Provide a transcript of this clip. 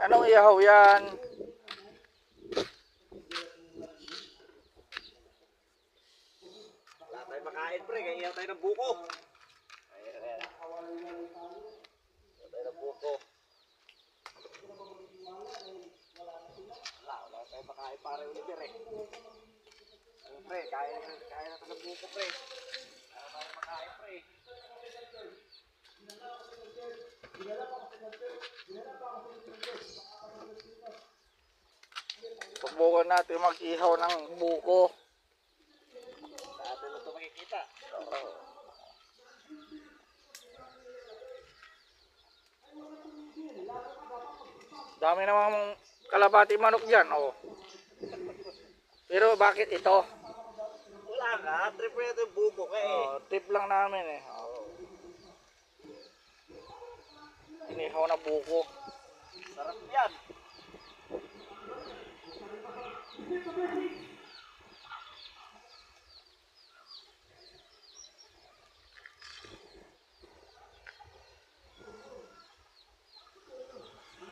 Anong ihaw yan? Wala tayo makain pre, kaya ihaw tayo ng buko. Ayan. Ihaw tayo ng buko. Wala tayo makain para Oliver eh. Ano pre, kaya natin ng buko pre. Wala tayo makain pre. Subukan natin mag-ihaw ng buko. Sa atin na ito makikita. Dami namang kalabati manok dyan, oh. Pero bakit ito? Wala ka, trip mo yung buko ka eh. Oh, tip lang namin eh. Oh. Inihaw na buko.